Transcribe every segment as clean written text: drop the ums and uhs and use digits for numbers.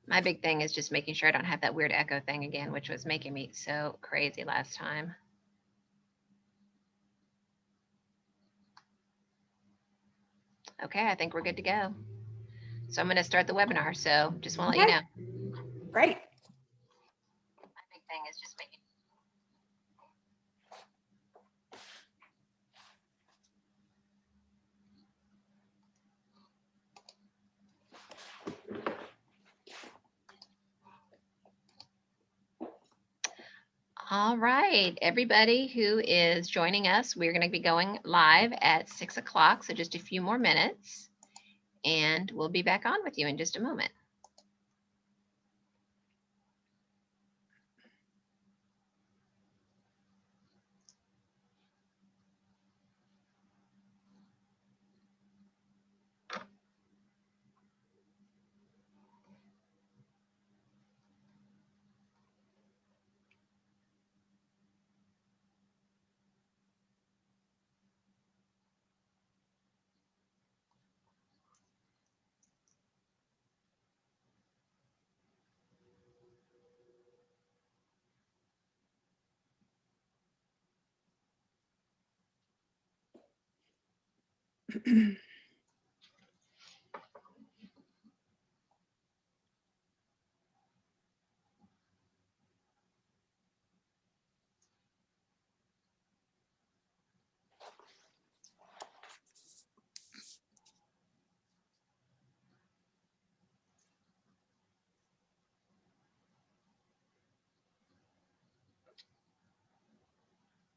My big thing is just making sure I don't have that weird echo thing again, which was making me so crazy last time. Okay, I think we're good to go. So I'm going to start the webinar. So just want to let you know. Great. My big thing is just making. All right, everybody who is joining us, we're going to be going live at 6 o'clock. So just a few more minutes and we'll be back on with you in just a moment.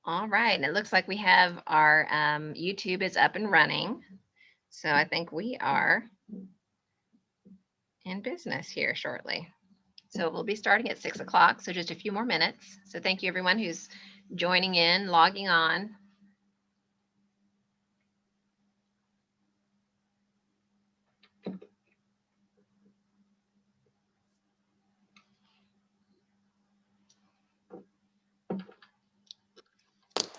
All right, and it looks like we have our YouTube is up and running. So I think we are in business here shortly. So we'll be starting at 6 o'clock, so just a few more minutes. So thank you everyone who's joining in, logging on.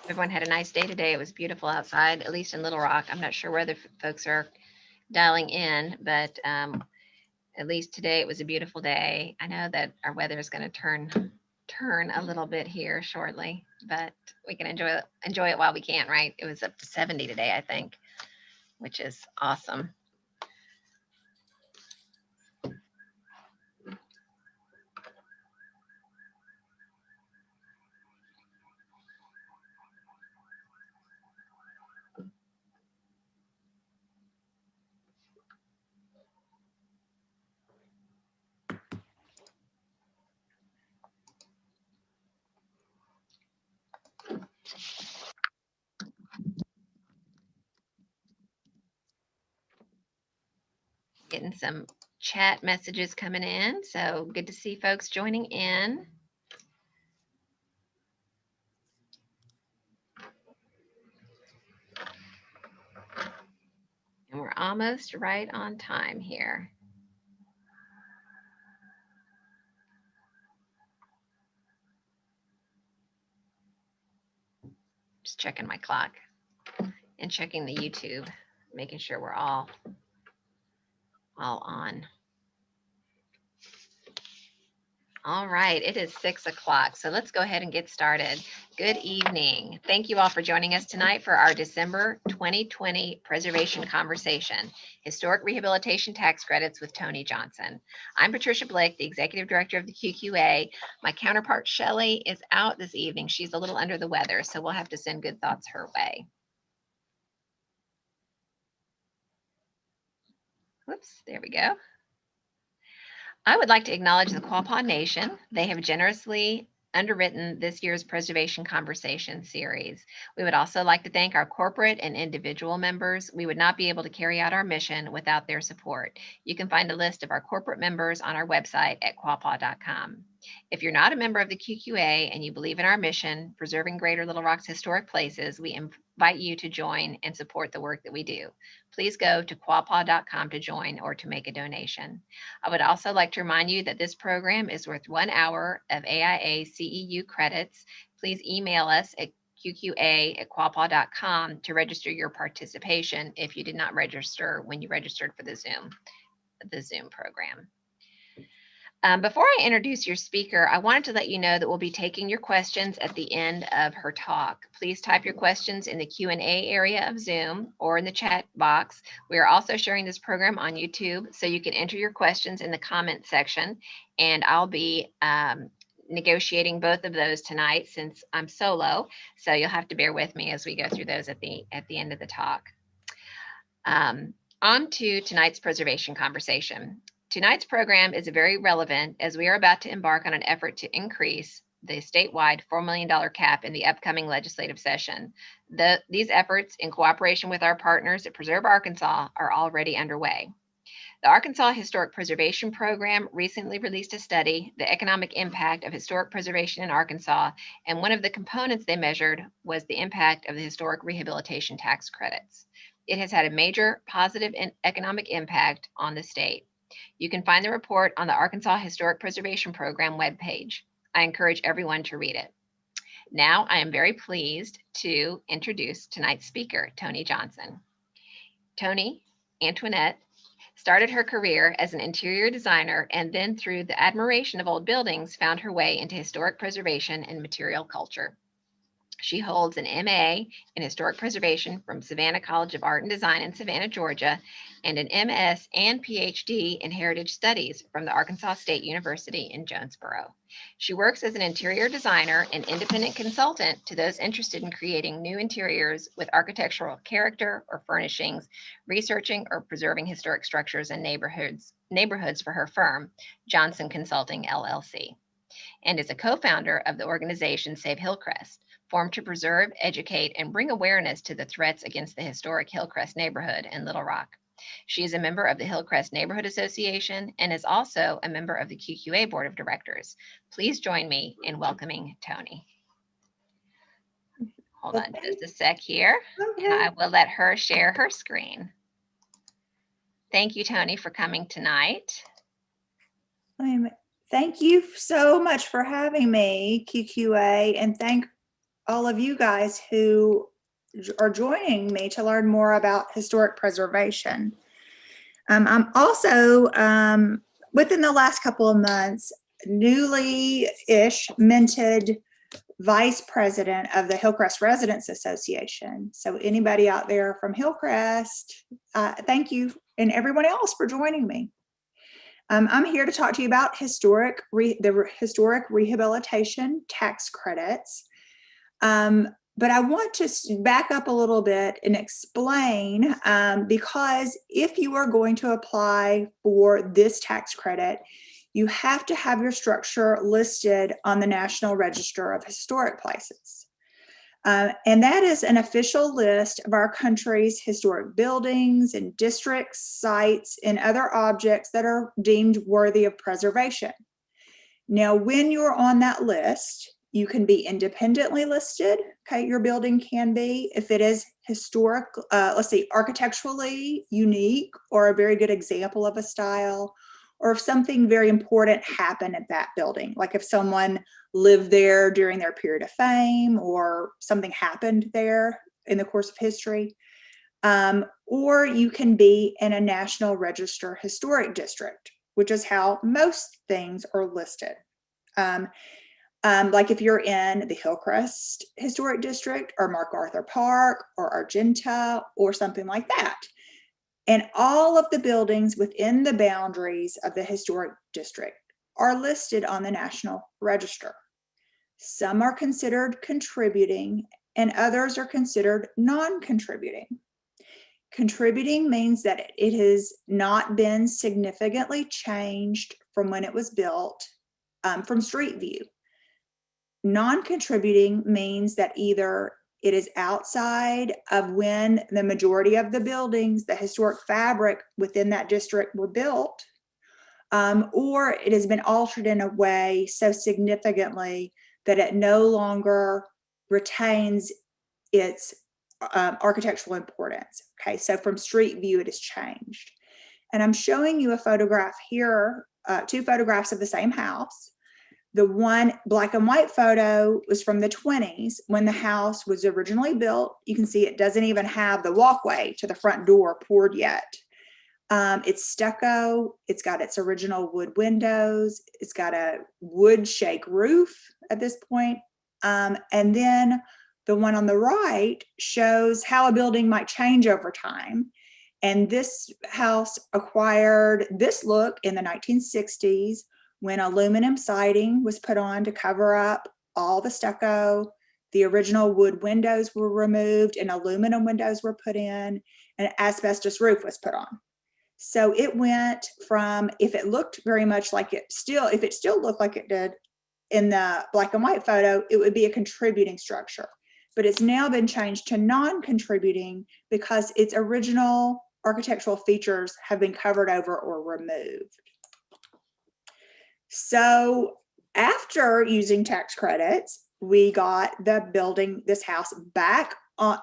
Everyone had a nice day today. It was beautiful outside, at least in Little Rock. I'm not sure where the folks are dialing in, but at least today it was a beautiful day. I know that our weather is going to turn a little bit here shortly, but we can enjoy it while we can, right? It was up to 70 today, I think, which is awesome. Getting some chat messages coming in. So good to see folks joining in. And we're almost right on time here. Just checking my clock and checking the YouTube, making sure we're all on. All right, it is 6 o'clock, so let's go ahead and get started. Good evening. Thank you all for joining us tonight for our December 2020 preservation conversation, Historic Rehabilitation Tax Credits with Toni Johnson. I'm Patricia Blake, the Executive Director of the QQA. My counterpart, Shelley, is out this evening. She's a little under the weather, so we'll have to send good thoughts her way. Whoops, there we go. I would like to acknowledge the Quapaw Nation. They have generously underwritten this year's Preservation Conversation series. We would also like to thank our corporate and individual members. We would not be able to carry out our mission without their support. You can find a list of our corporate members on our website at quapaw.com. If you're not a member of the QQA and you believe in our mission, preserving Greater Little Rock's historic places, we invite you to join and support the work that we do. Please go to quapaw.com to join or to make a donation. I would also like to remind you that this program is worth 1 hour of AIA CEU credits. Please email us at qqa@quapaw.com to register your participation if you did not register when you registered for the Zoom program. Before I introduce your speaker, I wanted to let you know that we'll be taking your questions at the end of her talk. Please type your questions in the Q&A area of Zoom or in the chat box. We are also sharing this program on YouTube, so you can enter your questions in the comment section, and I'll be negotiating both of those tonight since I'm solo, so you'll have to bear with me as we go through those at the end of the talk. On to tonight's preservation conversation. Tonight's program is very relevant as we are about to embark on an effort to increase the statewide $4 million cap in the upcoming legislative session. These efforts, in cooperation with our partners at Preserve Arkansas, are already underway. The Arkansas Historic Preservation Program recently released a study, The Economic Impact of Historic Preservation in Arkansas, and one of the components they measured was the impact of the historic rehabilitation tax credits. It has had a major positive economic impact on the state. You can find the report on the Arkansas Historic Preservation Program webpage. I encourage everyone to read it. Now, I am very pleased to introduce tonight's speaker, Toni Johnson. Toni Antoinette started her career as an interior designer and then, through the admiration of old buildings, found her way into historic preservation and material culture. She holds an MA in Historic Preservation from Savannah College of Art and Design in Savannah, Georgia, and an MS and PhD in Heritage Studies from the Arkansas State University in Jonesboro. She works as an interior designer and independent consultant to those interested in creating new interiors with architectural character or furnishings, researching or preserving historic structures and neighborhoods for her firm, Johnson Consulting, LLC, and is a co-founder of the organization Save Hillcrest, formed to preserve, educate, and bring awareness to the threats against the historic Hillcrest neighborhood in Little Rock. She is a member of the Hillcrest Neighborhood Association and is also a member of the QQA Board of Directors. Please join me in welcoming Toni. Hold on just a sec here, and I will let her share her screen. Thank you, Toni, for coming tonight. Thank you so much for having me, QQA, and thank all of you guys who are joining me to learn more about historic preservation. I'm also, within the last couple of months, newly-ish minted vice president of the Hillcrest Residents Association. So anybody out there from Hillcrest, thank you, and everyone else for joining me. I'm here to talk to you about the historic rehabilitation tax credits. But I want to back up a little bit and explain, because if you are going to apply for this tax credit, you have to have your structure listed on the National Register of Historic Places. And that is an official list of our country's historic buildings and districts, sites, and other objects that are deemed worthy of preservation. Now, when you're on that list, you can be independently listed. Okay, your building can be, if it is historic, architecturally unique or a very good example of a style, or if something very important happened at that building, like if someone lived there during their period of fame or something happened there in the course of history. Or you can be in a National Register Historic District, which is how most things are listed. Like if you're in the Hillcrest Historic District or MacArthur Park or Argenta or something like that. And all of the buildings within the boundaries of the historic district are listed on the National Register. Some are considered contributing and others are considered non-contributing. Contributing means that it has not been significantly changed from when it was built from street view. Non-contributing means that either it is outside of when the majority of the buildings, the historic fabric within that district were built, or it has been altered in a way so significantly that it no longer retains its architectural importance. Okay, so from street view, it has changed. And I'm showing you a photograph here, two photographs of the same house. The one black and white photo was from the 20s when the house was originally built. You can see it doesn't even have the walkway to the front door poured yet. It's stucco. It's got its original wood windows. It's got a wood shake roof at this point. And then the one on the right shows how a building might change over time. And this house acquired this look in the 1960s when aluminum siding was put on to cover up all the stucco. The original wood windows were removed and aluminum windows were put in, and an asbestos roof was put on. So it went from, if it looked very much like if it still looked like it did in the black and white photo, it would be a contributing structure. But it's now been changed to non-contributing because its original architectural features have been covered over or removed. So after using tax credits, we got the building, this house, back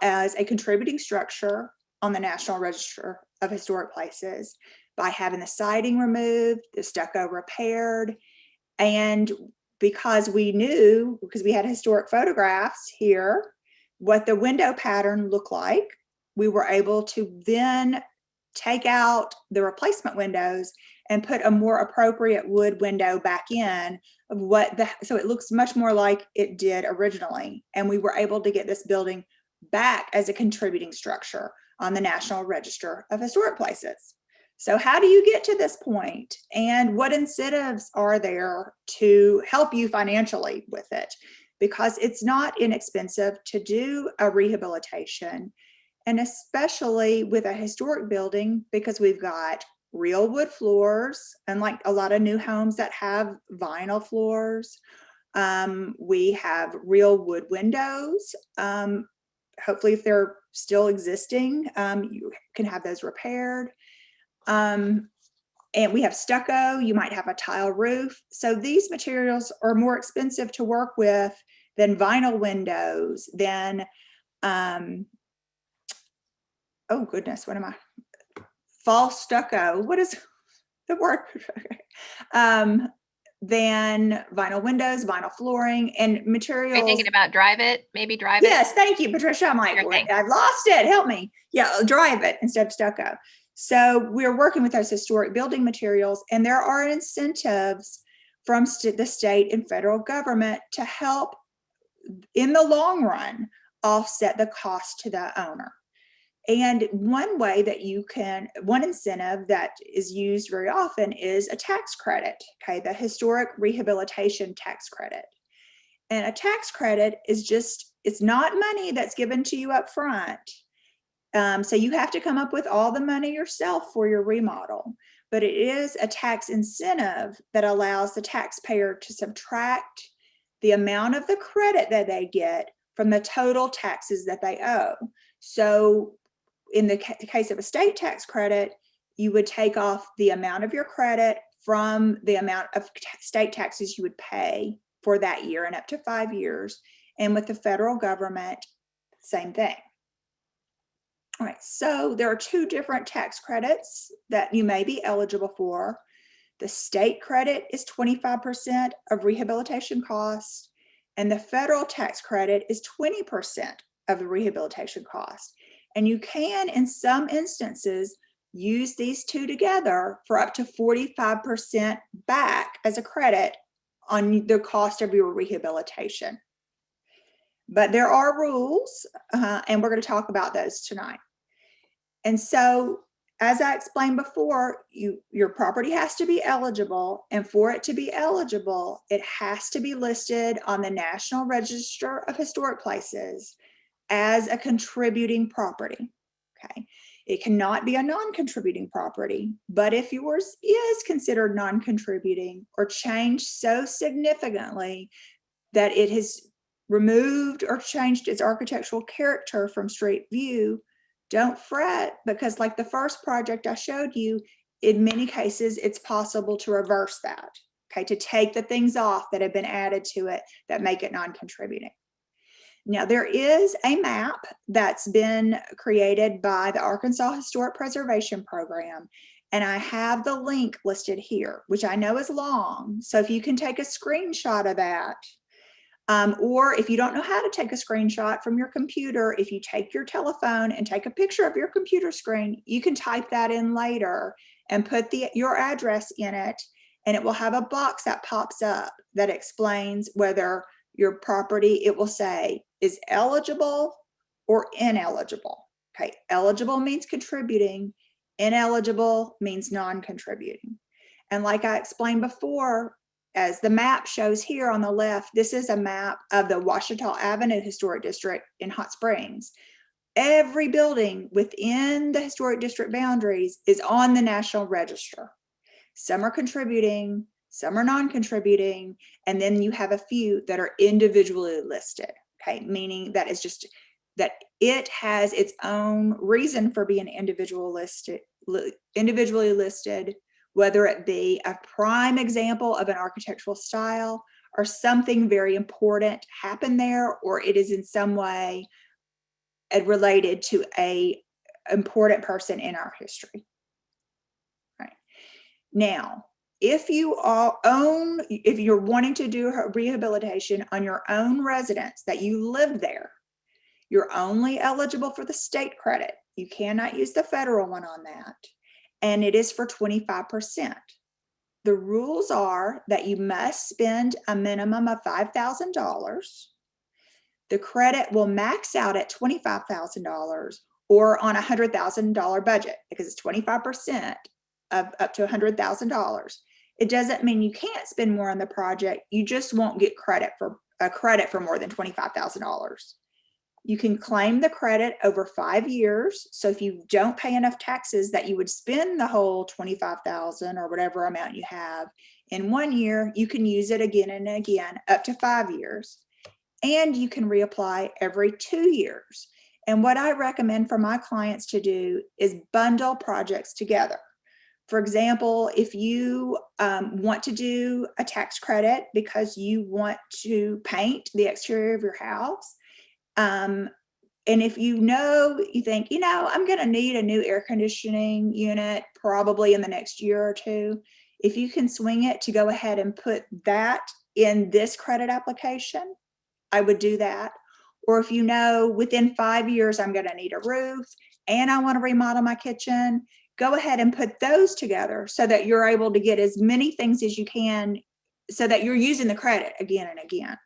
as a contributing structure on the National Register of Historic Places by having the siding removed, the stucco repaired, and because we knew, because we had historic photographs here, what the window pattern looked like, we were able to then take out the replacement windows and put a more appropriate wood window back in of so it looks much more like it did originally. And we were able to get this building back as a contributing structure on the National Register of Historic Places. So how do you get to this point, and what incentives are there to help you financially with it? Because it's not inexpensive to do a rehabilitation, and especially with a historic building, because we've got real wood floors, unlike a lot of new homes that have vinyl floors. We have real wood windows. Hopefully, if they're still existing, you can have those repaired. And we have stucco. You might have a tile roof. So these materials are more expensive to work with than vinyl windows, than, oh goodness, what am I? False stucco. What is the word? Than vinyl windows, vinyl flooring, and materials. Are you thinking about drive it? Maybe drive it? Yes, thank you, Patricia. I'm like, I've lost it. Help me. Yeah, drive it instead of stucco. So we're working with those historic building materials, and there are incentives from the state and federal government to help, in the long run, offset the cost to the owner. And one way that one incentive that is used very often is a tax credit, okay, the historic rehabilitation tax credit. And a tax credit is it's not money that's given to you up front. So you have to come up with all the money yourself for your remodel, but it is a tax incentive that allows the taxpayer to subtract the amount of the credit that they get from the total taxes that they owe. So in the case of a state tax credit, you would take off the amount of your credit from the amount of state taxes you would pay for that year and up to 5 years. And with the federal government, same thing. All right, so there are two different tax credits that you may be eligible for. The state credit is 25% of rehabilitation costs, and the federal tax credit is 20% of the rehabilitation cost. And you can, in some instances, use these two together for up to 45% back as a credit on the cost of your rehabilitation. But there are rules, and we're going to talk about those tonight. And so, as I explained before, your property has to be eligible, and for it to be eligible, it has to be listed on the National Register of Historic Places as a contributing property, okay? It cannot be a non-contributing property, but if yours is considered non-contributing or changed so significantly that it has removed or changed its architectural character from street view, don't fret, because like the first project I showed you, in many cases, it's possible to reverse that, okay, to take the things off that have been added to it that make it non-contributing. Now, there is a map that's been created by the Arkansas Historic Preservation Program, and I have the link listed here, which I know is long. So if you can take a screenshot of that, Or if you don't know how to take a screenshot from your computer, if you take your telephone and take a picture of your computer screen, you can type that in later and put your address in it, and it will have a box that pops up that explains whether your property, it will say, is eligible or ineligible. Okay, eligible means contributing, ineligible means non-contributing. And like I explained before, as the map shows here on the left, this is a map of the Ouachita Avenue Historic District in Hot Springs. Every building within the historic district boundaries is on the National Register. Some are contributing, some are non-contributing, and then you have a few that are individually listed, okay? Meaning that it's just that it has its own reason for being individually listed, whether it be a prime example of an architectural style or something very important happened there, or it is in some way related to a important person in our history. Right. Now, if you're wanting to do rehabilitation on your own residence, that you live there, you're only eligible for the state credit. You cannot use the federal one on that. And it is for 25%. The rules are that you must spend a minimum of $5,000. The credit will max out at $25,000 or on a $100,000 budget, because it's 25% of up to $100,000. It doesn't mean you can't spend more on the project. You just won't get credit for more than $25,000. You can claim the credit over 5 years. So if you don't pay enough taxes that you would spend the whole $25,000 or whatever amount you have in 1 year, you can use it again and again up to 5 years. And you can reapply every 2 years. And what I recommend for my clients to do is bundle projects together. For example, if you want to do a tax credit because you want to paint the exterior of your house, and if you think, I'm going to need a new air conditioning unit probably in the next year or two, if you can swing it to go ahead and put that in this credit application, I would do that. Or if within 5 years, I'm going to need a roof and I want to remodel my kitchen, go ahead and put those together so that you're able to get as many things as you can so that you're using the credit again and again.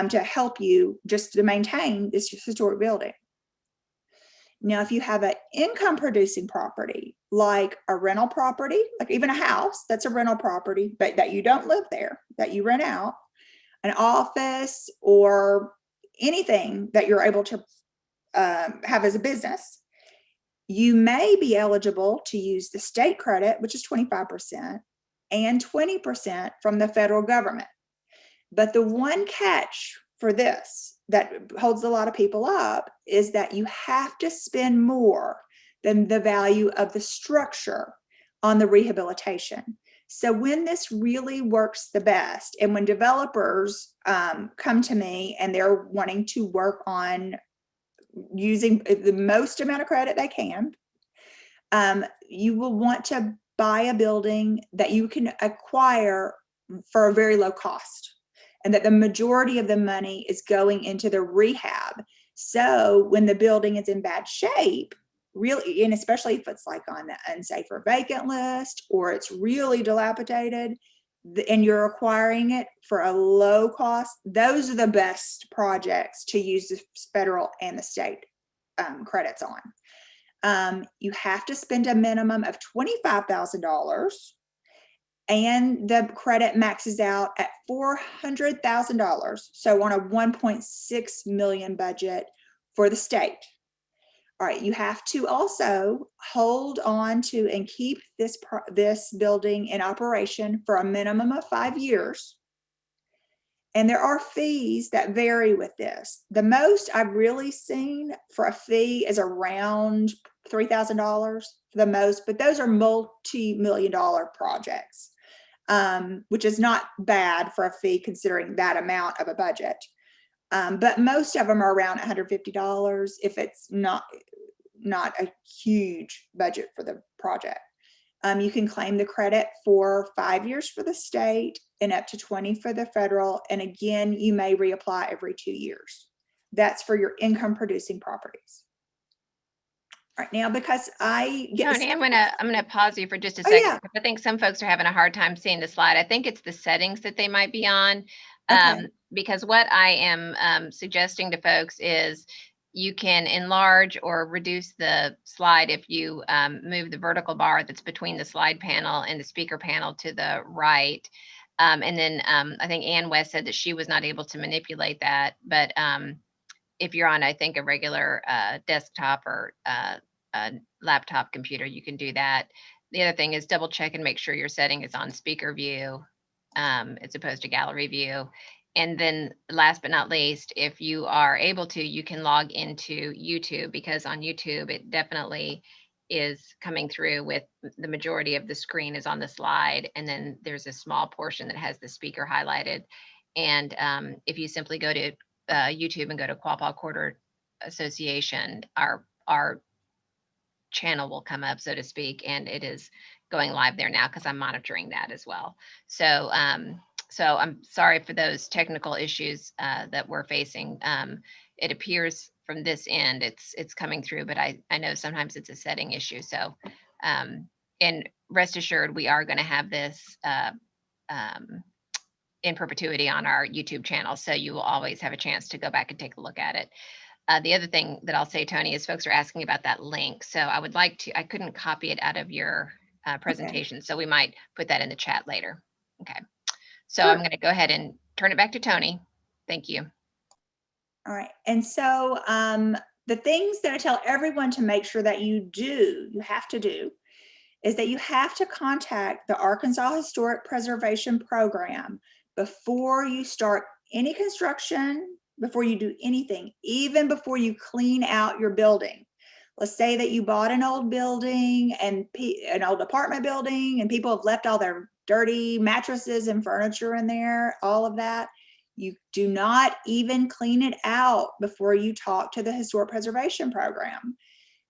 To help you just to maintain this historic building. Now, if you have an income producing property, like a rental property, like even a house, that's a rental property, but that you don't live there, that you rent out, an office or anything that you're able to have as a business, you may be eligible to use the state credit, which is 25%, and 20% from the federal government. But the one catch for this that holds a lot of people up is that you have to spend more than the value of the structure on the rehabilitation. So when this really works the best, and when developers come to me and they're wanting to work on using the most amount of credit they can, you will want to buy a building that you can acquire for a very low cost, and that the majority of the money is going into the rehab. So when the building is in bad shape, really, and especially if it's like on the unsafe or vacant list, or it's really dilapidated, and you're acquiring it for a low cost, those are the best projects to use the federal and the state credits on. You have to spend a minimum of $25,000. And the credit maxes out at $400,000. So on a 1.6 million budget for the state. All right, you have to also hold on to and keep this building in operation for a minimum of 5 years. And there are fees that vary with this. The most I've really seen for a fee is around $3,000 for the most, but those are multi-million-dollar projects, which is not bad for a fee considering that amount of a budget. But most of them are around $150 if it's not a huge budget for the project. You can claim the credit for 5 years for the state and up to 20 for the federal. And again, you may reapply every 2 years. That's for your income producing properties. Right now, because I get Toni, I'm gonna pause you for just a oh second yeah, because I think some folks are having a hard time seeing the slide. I think it's the settings that they might be on. okay, Because what I am suggesting to folks is you can enlarge or reduce the slide if you move the vertical bar that's between the slide panel and the speaker panel to the right. And then I think Ann West said that she was not able to manipulate that, but if you're on, I think, a regular desktop or a laptop computer, you can do that. The other thing is double check and make sure your setting is on speaker view as opposed to gallery view. And then last but not least, if you are able to, you can log into YouTube, because on YouTube, it definitely is coming through with the majority of the screen is on the slide. And then there's a small portion that has the speaker highlighted. And if you simply go to YouTube and go to Quapaw Quarter Association, our channel will come up, so to speak, and it is going live there now because I'm monitoring that as well. So so I'm sorry for those technical issues that we're facing. It appears from this end it's coming through, but I know sometimes it's a setting issue. So and rest assured, we are going to have this um, in perpetuity on our YouTube channel. So you will always have a chance to go back and take a look at it. The other thing that I'll say, Toni, is folks are asking about that link. So I would like to, I couldn't copy it out of your okay, presentation. So we might put that in the chat later. Okay. So I'm sure. going to go ahead and turn it back to Toni. Thank you. All right. And so the things that I tell everyone to make sure that you have to do, is that you have to contact the Arkansas Historic Preservation Program before you start any construction, before you do anything, even before you clean out your building. Let's say that you bought an old building and an old apartment building, and people have left all their dirty mattresses and furniture in there, all of that. You do not even clean it out before you talk to the Historic Preservation Program.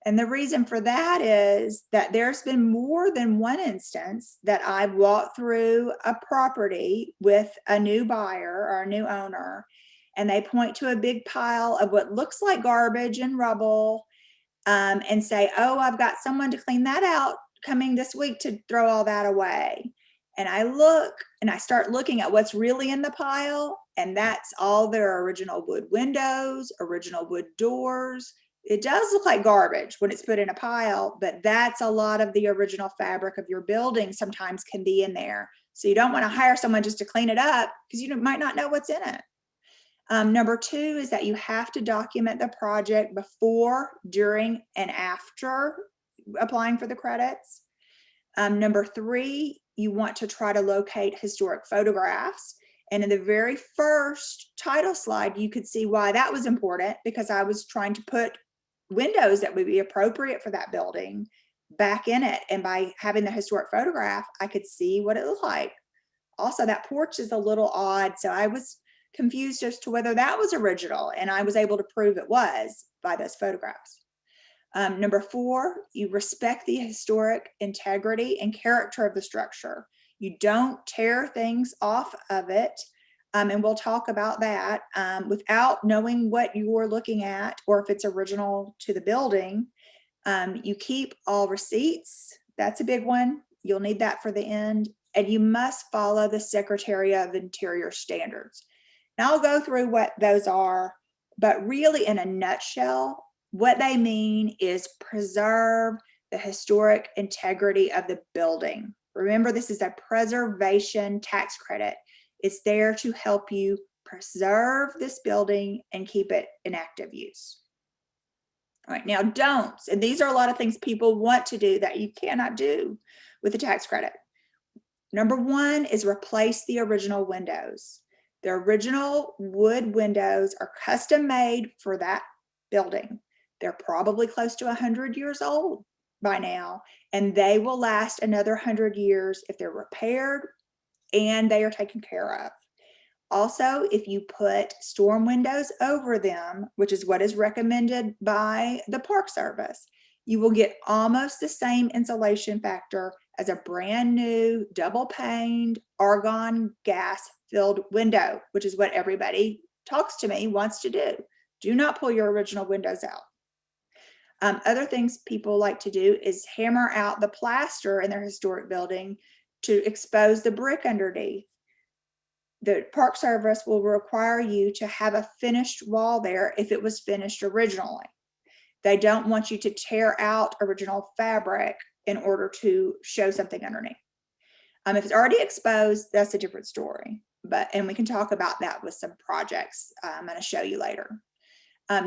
And the reason for that is that there's been more than one instance that I've walked through a property with a new buyer or a new owner, and they point to a big pile of what looks like garbage and rubble, and say, oh, I've got someone to clean that out coming this week to throw all that away. And I look and I start looking at what's really in the pile, and that's all their original wood windows, original wood doors. It does look like garbage when it's put in a pile, but that's a lot of the original fabric of your building sometimes can be in there. So you don't want to hire someone just to clean it up because you might not know what's in it. Number two is that you have to document the project before, during, and after applying for the credits. Number three, you want to try to locate historic photographs. And in the very first title slide, you could see why that was important, because I was trying to put windows that would be appropriate for that building back in it. And by having the historic photograph, I could see what it looked like. Also, that porch is a little odd. So I was confused as to whether that was original, and I was able to prove it was by those photographs. Number four, you respect the historic integrity and character of the structure. You don't tear things off of it. And we'll talk about that without knowing what you're looking at or if it's original to the building. You keep all receipts. That's a big one. You'll need that for the end. And you must follow the Secretary of Interior standards. Now I'll go through what those are, but really in a nutshell, what they mean is preserve the historic integrity of the building. Remember, this is a preservation tax credit. It's there to help you preserve this building and keep it in active use. All right, now don'ts, and these are a lot of things people want to do that you cannot do with the tax credit. Number one is replace the original windows. The original wood windows are custom made for that building. They're probably close to 100 years old by now, and they will last another 100 years if they're repaired and they are taken care of. Also, if you put storm windows over them, which is what is recommended by the Park Service, you will get almost the same insulation factor has a brand new double paned argon gas filled window, which is what everybody talks to me wants to do. Do not pull your original windows out. Other things people like to do is hammer out the plaster in their historic building to expose the brick underneath. The Park Service will require you to have a finished wall there if it was finished originally. They don't want you to tear out original fabric in order to show something underneath. If it's already exposed, that's a different story. And we can talk about that with some projects I'm going to show you later.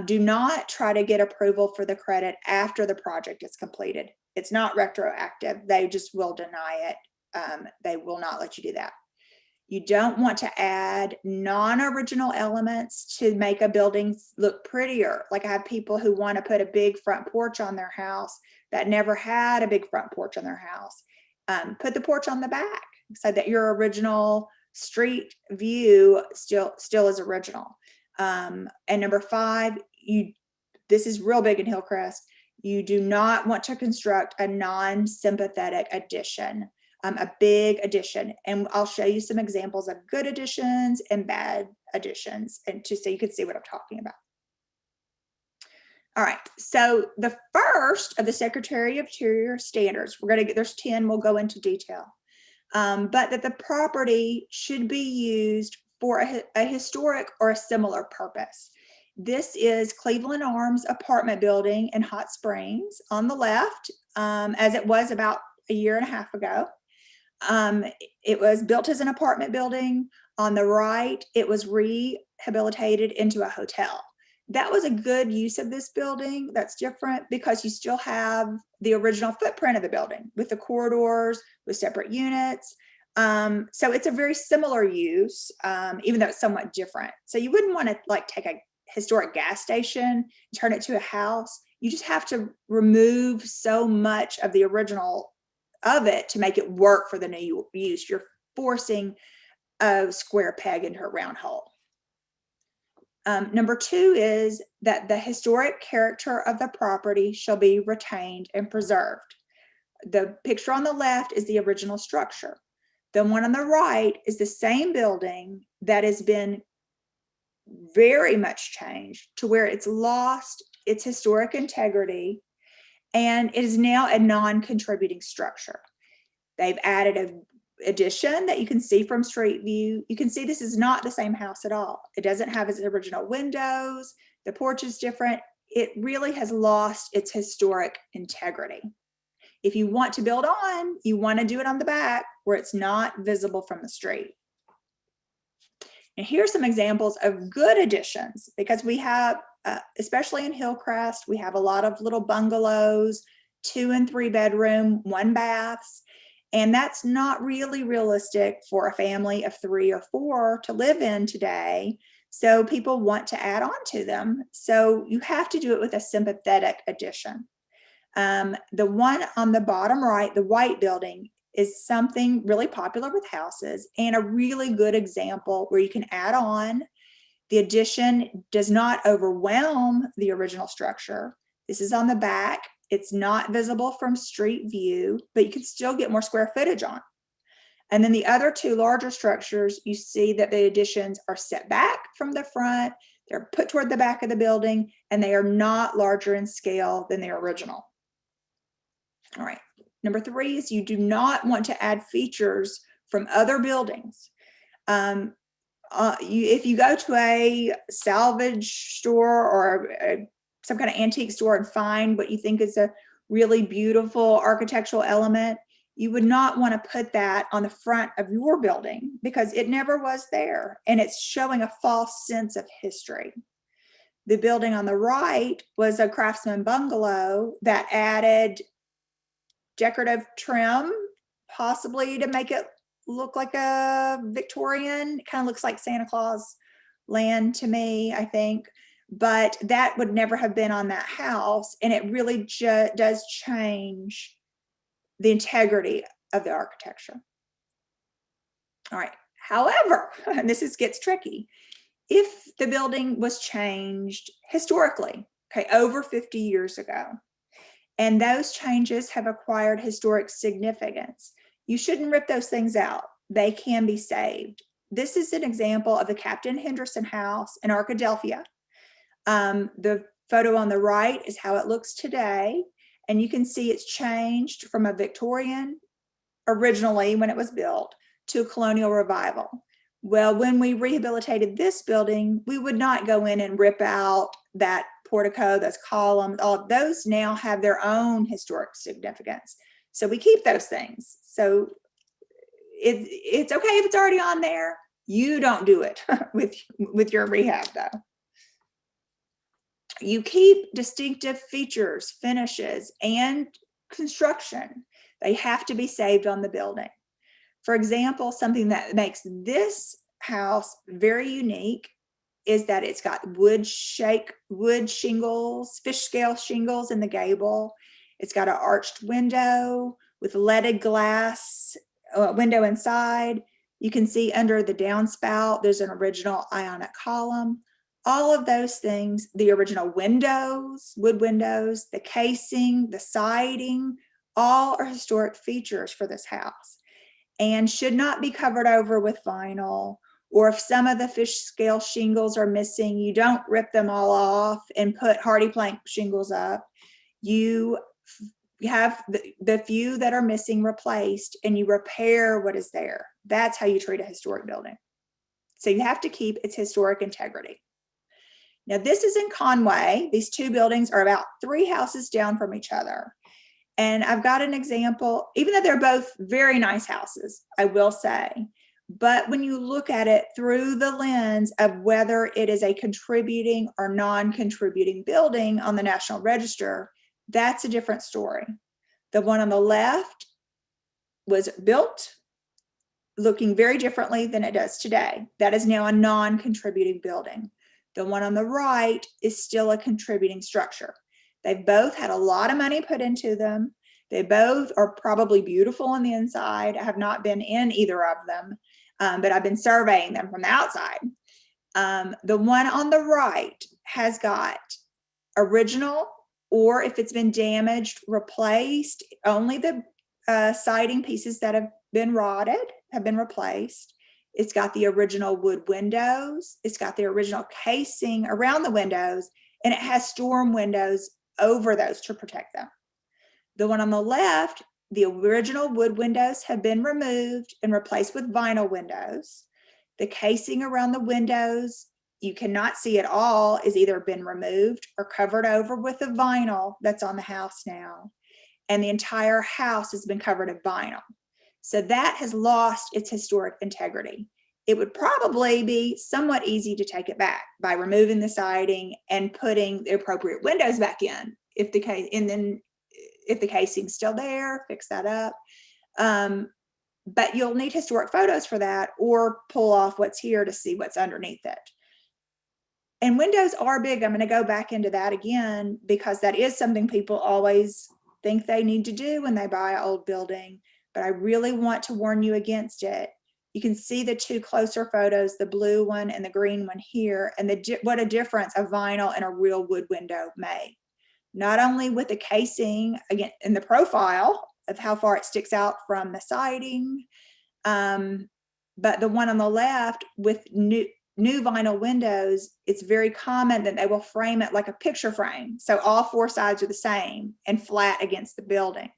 Do not try to get approval for the credit after the project is completed. It's not retroactive. They just will deny it. They will not let you do that. You don't want to add non-original elements to make a building look prettier. Like I have people who want to put a big front porch on their house that never had a big front porch on their house. Put the porch on the back so that your original street view still is original. And number 5, this is real big in Hillcrest. You do not want to construct a non-sympathetic addition, a big addition. And I'll show you some examples of good additions and bad additions, and so you can see what I'm talking about. All right, so the first of the Secretary of Interior standards, there's 10, we'll go into detail, but that the property should be used for a historic or a similar purpose. This is Cleveland Arms apartment building in Hot Springs on the left, as it was about a year and a half ago. It was built as an apartment building. On the right, it was rehabilitated into a hotel. That was a good use of this building. That's different because you still have the original footprint of the building with the corridors, with separate units. So it's a very similar use, even though it's somewhat different. So you wouldn't want to like take a historic gas station and turn it to a house. You just have to remove so much of the original of it to make it work for the new use. You're forcing a square peg into a round hole. Number 2 is that the historic character of the property shall be retained and preserved. The picture on the left is the original structure. The one on the right is the same building that has been very much changed to where it's lost its historic integrity and it is now a non-contributing structure. They've added an addition that you can see from street view. You can see this is not the same house at all. It doesn't have its original windows. The porch is different. It really has lost its historic integrity. If you want to build on, you want to do it on the back where it's not visible from the street. And here's some examples of good additions, because we have, especially in Hillcrest, we have a lot of little bungalows, 2 and 3 bedroom, 1 baths. And that's not really realistic for a family of 3 or 4 to live in today. So people want to add on to them. So you have to do it with a sympathetic addition. The one on the bottom right, the white building, is something really popular with houses and a really good example where you can add on. The addition does not overwhelm the original structure. This is on the back. It's not visible from street view, but you can still get more square footage on. And then the other 2 larger structures, you see that the additions are set back from the front. They're put toward the back of the building, and they are not larger in scale than the original. All right. Number 3 is you do not want to add features from other buildings. If you go to a salvage store or some kind of antique store and find what you think is a really beautiful architectural element, you would not want to put that on the front of your building because it never was there and it's showing a false sense of history. The building on the right was a craftsman bungalow that added decorative trim, possibly to make it look like a Victorian. It kind of looks like Santa Claus land to me, I think. But that would never have been on that house. And it really does change the integrity of the architecture. All right. However, and this gets tricky, if the building was changed historically, okay, over 50 years ago, And those changes have acquired historic significance. You shouldn't rip those things out. They can be saved. This is an example of the Captain Henderson House in Arkadelphia. The photo on the right is how it looks today. And you can see it's changed from a Victorian originally when it was built to a colonial revival. Well, when we rehabilitated this building, we would not go in and rip out that portico, those columns. All of those now have their own historic significance. So we keep those things. So it's okay if it's already on there. You don't do it with your rehab though. You keep distinctive features, finishes, and construction. They have to be saved on the building. For example, something that makes this house very unique is that it's got wood shingles, fish scale shingles in the gable. It's got an arched window with leaded glass window inside. You can see under the downspout, there's an original ionic column. All of those things, the original windows, wood windows, the casing, the siding, all are historic features for this house and should not be covered over with vinyl. Or if some of the fish scale shingles are missing, you don't rip them all off and put hardy plank shingles up. You have the few that are missing replaced and you repair what is there. That's how you treat a historic building. So you have to keep its historic integrity. Now this is in Conway. These two buildings are about 3 houses down from each other. And I've got an example, even though they're both very nice houses, I will say, but when you look at it through the lens of whether it is a contributing or non-contributing building on the National Register, that's a different story. The one on the left was built looking very differently than it does today. That is now a non-contributing building. The one on the right is still a contributing structure. They've both had a lot of money put into them. They both are probably beautiful on the inside. I have not been in either of them, but I've been surveying them from the outside. The one on the right has got original, or if it's been damaged, replaced. Only the siding pieces that have been rotted have been replaced. It's got the original wood windows. It's got the original casing around the windows, and it has storm windows over those to protect them. The one on the left, the original wood windows have been removed and replaced with vinyl windows. The casing around the windows, you cannot see at all, is either been removed or covered over with the vinyl that's on the house now. And the entire house has been covered in vinyl. So that has lost its historic integrity. It would probably be somewhat easy to take it back by removing the siding and putting the appropriate windows back in. If the case, and then if the casing's still there, fix that up. But you'll need historic photos for that, or pull off what's here to see what's underneath it. And windows are big. I'm going to go back into that again because that is something people always think they need to do when they buy an old building. But I really want to warn you against it. You can see the two closer photos, the blue one and the green one here, and what a difference a vinyl and a real wood window make. Not only with the casing, again, in the profile of how far it sticks out from the siding, but the one on the left with new vinyl windows, it's very common that they will frame it like a picture frame. So all 4 sides are the same and flat against the building,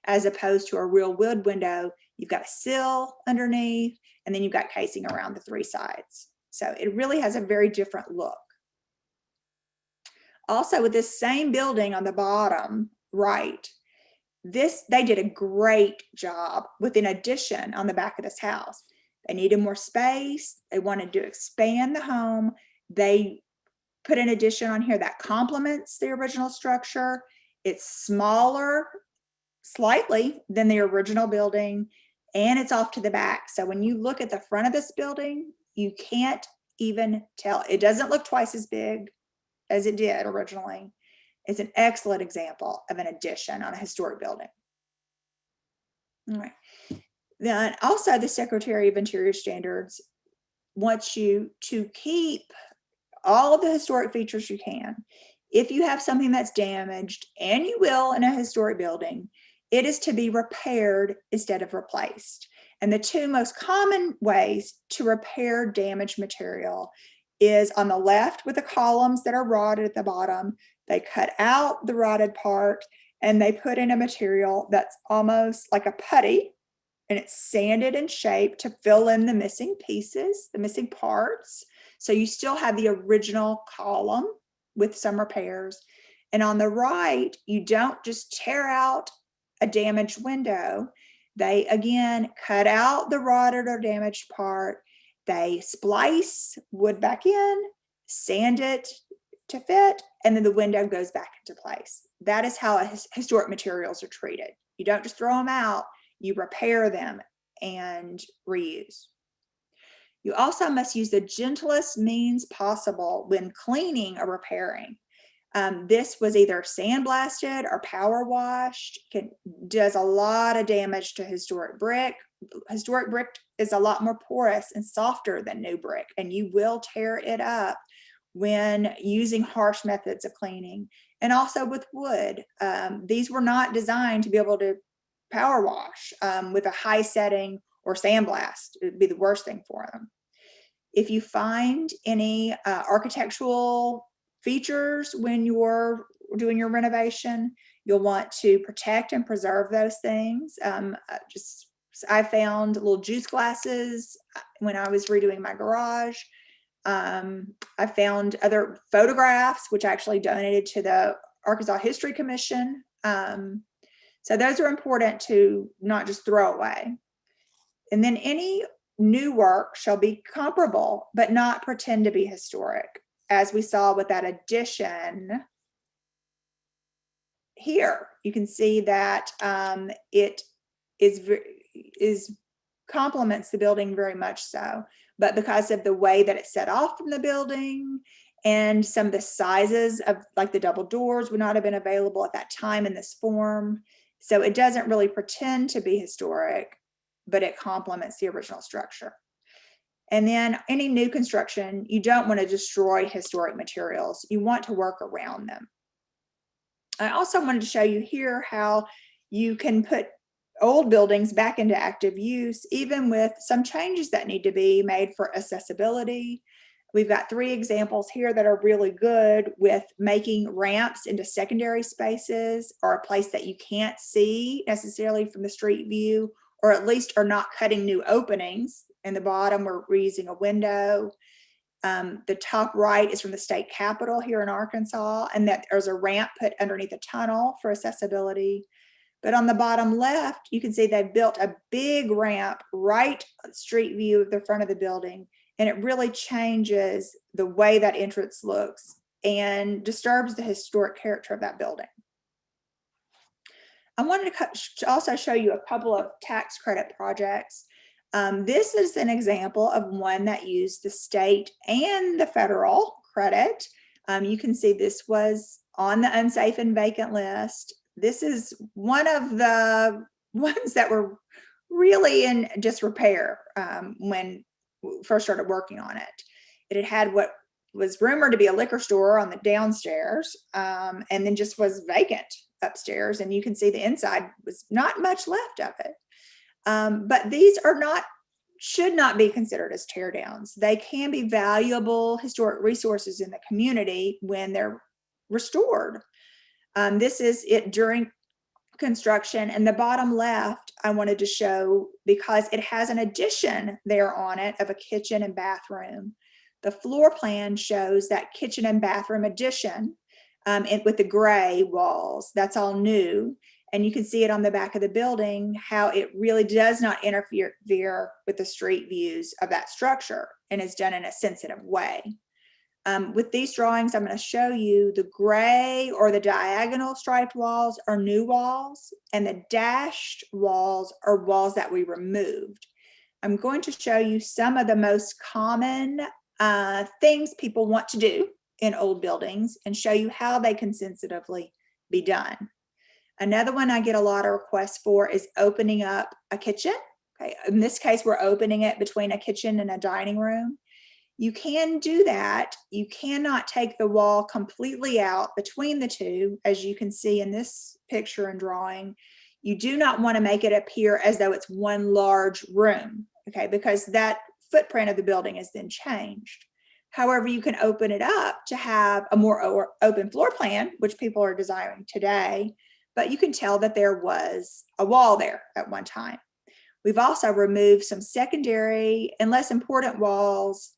as opposed to a real wood window. You've got a sill underneath, and then you've got casing around the 3 sides. So it really has a very different look. Also, with this same building on the bottom right, they did a great job with an addition on the back of this house. They needed more space. They wanted to expand the home. They put an addition on here that complements the original structure. It's smaller slightly than the original building, and it's off to the back. So when you look at the front of this building, you can't even tell. It doesn't look twice as big as it did originally. It's an excellent example of an addition on a historic building. All right. Then also the Secretary of Interior Standards wants you to keep all of the historic features you can. If you have something that's damaged, and you will in a historic building, it is to be repaired instead of replaced. And the two most common ways to repair damaged material is on the left with the columns that are rotted at the bottom. They cut out the rotted part and they put in a material that's almost like a putty, and it's sanded and shaped to fill in the missing pieces, the missing parts. So you still have the original column with some repairs. And on the right, you don't just tear out a damaged window. They again cut out the rotted or damaged part. They splice wood back in, sand it to fit, and then the window goes back into place. That is how historic materials are treated. You don't just throw them out, you repair them and reuse. You also must use the gentlest means possible when cleaning or repairing. This was either sandblasted or power washed. Does a lot of damage to historic brick. Historic brick is a lot more porous and softer than new brick, and you will tear it up when using harsh methods of cleaning. And also with wood. These were not designed to be able to power wash with a high setting or sandblast. It would be the worst thing for them. If you find any architectural features when you're doing your renovation, you'll want to protect and preserve those things. I found little juice glasses when I was redoing my garage. I found other photographs, which I actually donated to the Arkansas History Commission. So those are important to not just throw away. And then any new work shall be comparable, but not pretend to be historic, as we saw with that addition here. You can see that it is complements the building very much so, but because of the way that it's set off from the building and some of the sizes of, like the double doors would not have been available at that time in this form. So it doesn't really pretend to be historic, but it complements the original structure. And then any new construction, you don't want to destroy historic materials. You want to work around them. I also wanted to show you here how you can put old buildings back into active use, even with some changes that need to be made for accessibility. We've got 3 examples here that are really good with making ramps into secondary spaces or a place that you can't see necessarily from the street view, or at least are not cutting new openings. In the bottom, we're reusing a window. The top right is from the state capitol here in Arkansas, and that there's a ramp put underneath a tunnel for accessibility. But on the bottom left, you can see they've built a big ramp right street view of the front of the building, and it really changes the way that entrance looks and disturbs the historic character of that building. I wanted to also show you a couple of tax credit projects. This is an example of one that used the state and the federal credit. You can see this was on the unsafe and vacant list. This is one of the ones that were really in disrepair when we first started working on it. It had what was rumored to be a liquor store on the downstairs, and then just was vacant upstairs. And you can see the inside was not much left of it. But these are not, should not be considered as tear downs. They can be valuable historic resources in the community when they're restored. This is it during construction, and the bottom left I wanted to show because it has an addition there on it of a kitchen and bathroom. The floor plan shows that kitchen and bathroom addition with the gray walls. That's all new. And you can see it on the back of the building, how it really does not interfere with the street views of that structure and is done in a sensitive way. With these drawings, I'm going to show you the gray or the diagonal striped walls are new walls, and the dashed walls are walls that we removed. I'm going to show you some of the most common things people want to do in old buildings and show you how they can sensitively be done. Another one I get a lot of requests for is opening up a kitchen. Okay, in this case, we're opening it between a kitchen and a dining room. You can do that. You cannot take the wall completely out between the two, as you can see in this picture and drawing. You do not want to make it appear as though it's one large room, okay, because that footprint of the building is then changed. However, you can open it up to have a more open floor plan, which people are desiring today, but you can tell that there was a wall there at one time. We've also removed some secondary and less important walls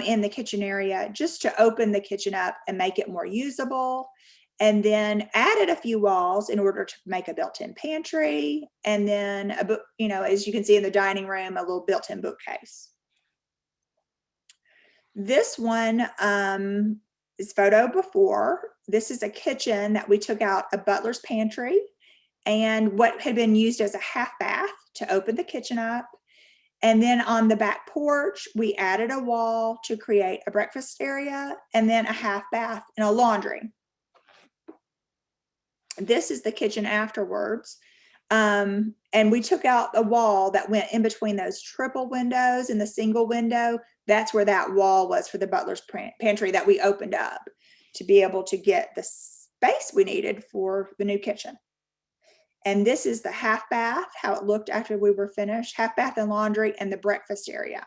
in the kitchen area just to open the kitchen up and make it more usable, and then added a few walls in order to make a built-in pantry, and then as you can see in the dining room, a little built-in bookcase. This one is photo before. This is a kitchen that we took out a butler's pantry and what had been used as a half bath to open the kitchen up. And then on the back porch, we added a wall to create a breakfast area and then a half bath and a laundry. This is the kitchen afterwards. And we took out the wall that went in between those triple windows and the single window. That's where that wall was for the butler's pantry that we opened up to be able to get the space we needed for the new kitchen. And this is the half bath, how it looked after we were finished, half bath and laundry and the breakfast area.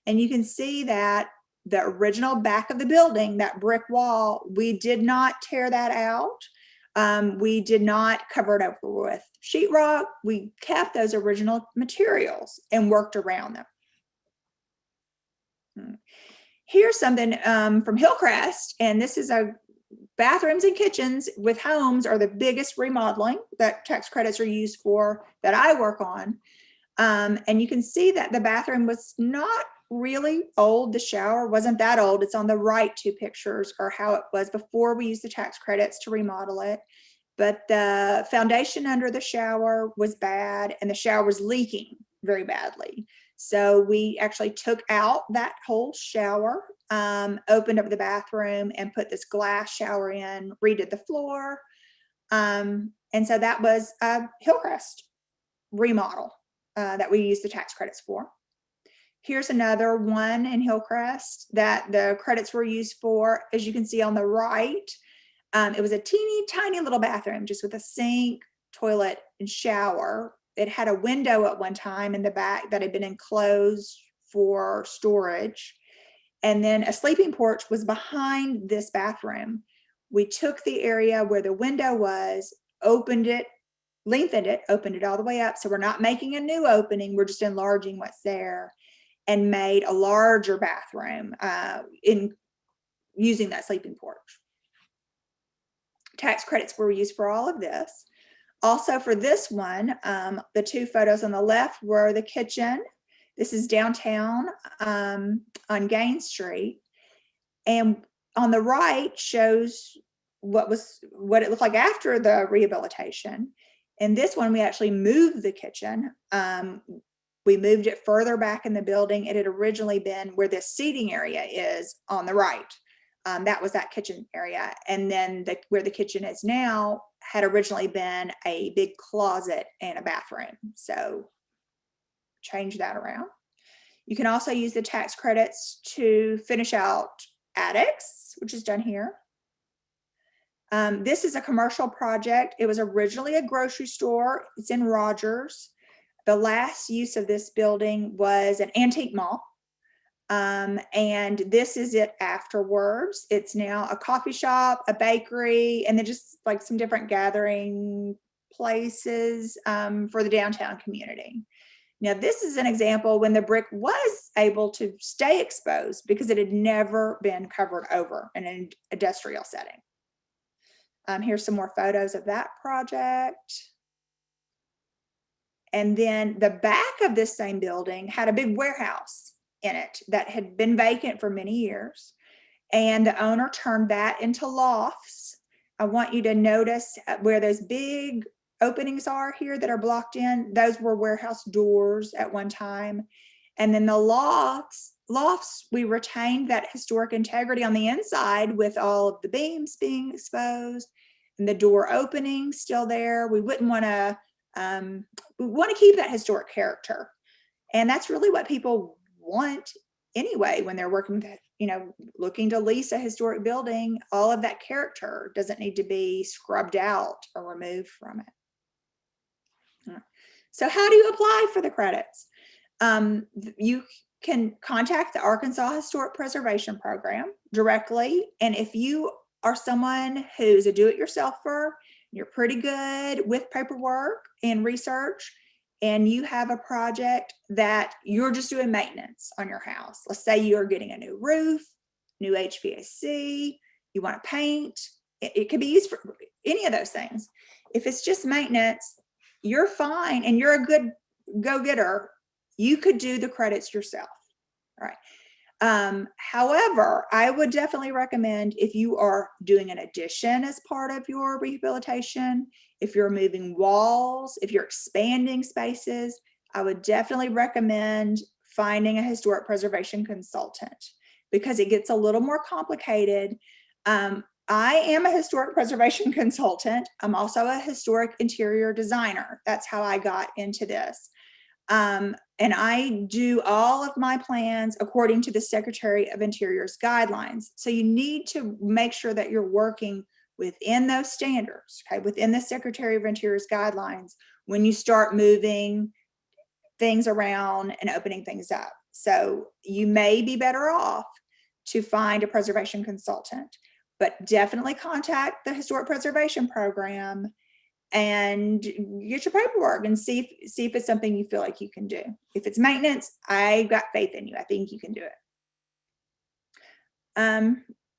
And you can see that the original back of the building, that brick wall, we did not tear that out. We did not cover it over with sheetrock. We kept those original materials and worked around them. Here's something from Hillcrest, and this is a bathrooms and kitchens with homes are the biggest remodeling that tax credits are used for that I work on. And you can see that the bathroom was not really old. The shower wasn't that old. It's on the right two pictures are how it was before we used the tax credits to remodel it. But the foundation under the shower was bad and the shower was leaking very badly. So we actually took out that whole shower, opened up the bathroom and put this glass shower in, redid the floor. And so that was a Hillcrest remodel that we used the tax credits for. Here's another one in Hillcrest that the credits were used for. As you can see on the right, it was a teeny tiny little bathroom just with a sink, toilet, and shower. It had a window at one time in the back that had been enclosed for storage. And then a sleeping porch was behind this bathroom. We took the area where the window was, opened it, lengthened it, opened it all the way up. So we're not making a new opening, we're just enlarging what's there, and made a larger bathroom in using that sleeping porch. Tax credits were used for all of this. Also for this one, the two photos on the left were the kitchen. This is downtown on Gain Street. And on the right shows what it looked like after the rehabilitation. And this one, we actually moved the kitchen. We moved it further back in the building. It had originally been where this seating area is on the right. That was that kitchen area. And then where the kitchen is now had originally been a big closet and a bathroom. So change that around. You can also use the tax credits to finish out attics, which is done here. This is a commercial project. It was originally a grocery store. It's in Rogers. The last use of this building was an antique mall. And this is it afterwards. It's now a coffee shop, a bakery, and then just like some different gathering places for the downtown community. Now, this is an example when the brick was able to stay exposed because it had never been covered over in an industrial setting. Here's some more photos of that project. And then the back of this same building had a big warehouse in it that had been vacant for many years. And the owner turned that into lofts. I want you to notice where those big openings are here that are blocked in. Those were warehouse doors at one time. And then the lofts, we retained that historic integrity on the inside with all of the beams being exposed and the door opening still there. We wouldn't want to, we want to keep that historic character. And that's really what people want anyway, when they're working with, looking to lease a historic building, all of that character doesn't need to be scrubbed out or removed from it. So how do you apply for the credits? You can contact the Arkansas Historic Preservation Program directly. And if you are someone who's a do-it-yourselfer, you're pretty good with paperwork and research, and you have a project that you're just doing maintenance on your house. Let's say you're getting a new roof, new HVAC, you want to paint. It can be used for any of those things. If it's just maintenance, you're fine and you're a good go-getter. You could do the credits yourself. All right. However, I would definitely recommend if you are doing an addition as part of your rehabilitation, if you're moving walls, if you're expanding spaces, I would definitely recommend finding a historic preservation consultant because it gets a little more complicated. I am a historic preservation consultant. I'm also a historic interior designer. That's how I got into this. And I do all of my plans according to the Secretary of Interior's guidelines. So you need to make sure that you're working within those standards, okay, within the Secretary of Interior's guidelines when you start moving things around and opening things up. So you may be better off to find a preservation consultant, but definitely contact the Historic Preservation Program and get your paperwork and see if it's something you feel like you can do. If it's maintenance, I got faith in you. I think you can do it.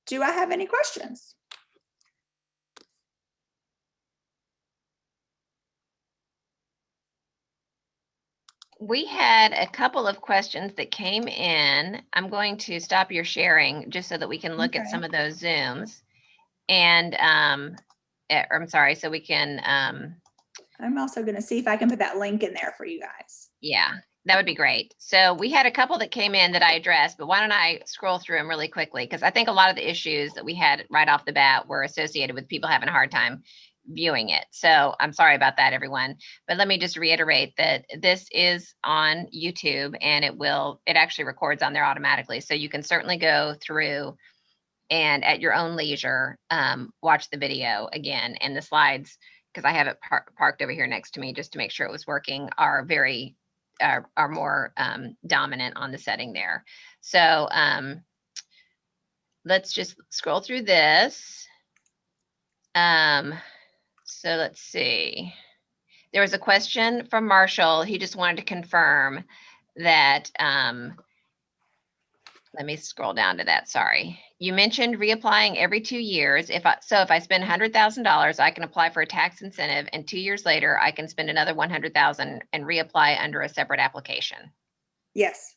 Do I have any questions? We had a couple of questions that came in. I'm going to stop your sharing just so that we can look at some of those Zooms. And I'm sorry, so we can. I'm also going to see if I can put that link in there for you guys. Yeah, that would be great. So we had a couple that came in that I addressed, but why don't I scroll through them really quickly? Because I think a lot of the issues that we had right off the bat were associated with people having a hard time viewing it. So I'm sorry about that, everyone. But let me just reiterate that this is on YouTube and it actually records on there automatically. So you can certainly go through and at your own leisure, watch the video again. And the slides, because I have it parked over here next to me just to make sure it was working, are more dominant on the setting there. So let's just scroll through this. So let's see. There was a question from Marshall. He just wanted to confirm that, let me scroll down to that, sorry. You mentioned reapplying every 2 years. If I spend $100,000, I can apply for a tax incentive, and 2 years later, I can spend another $100,000 and reapply under a separate application. Yes.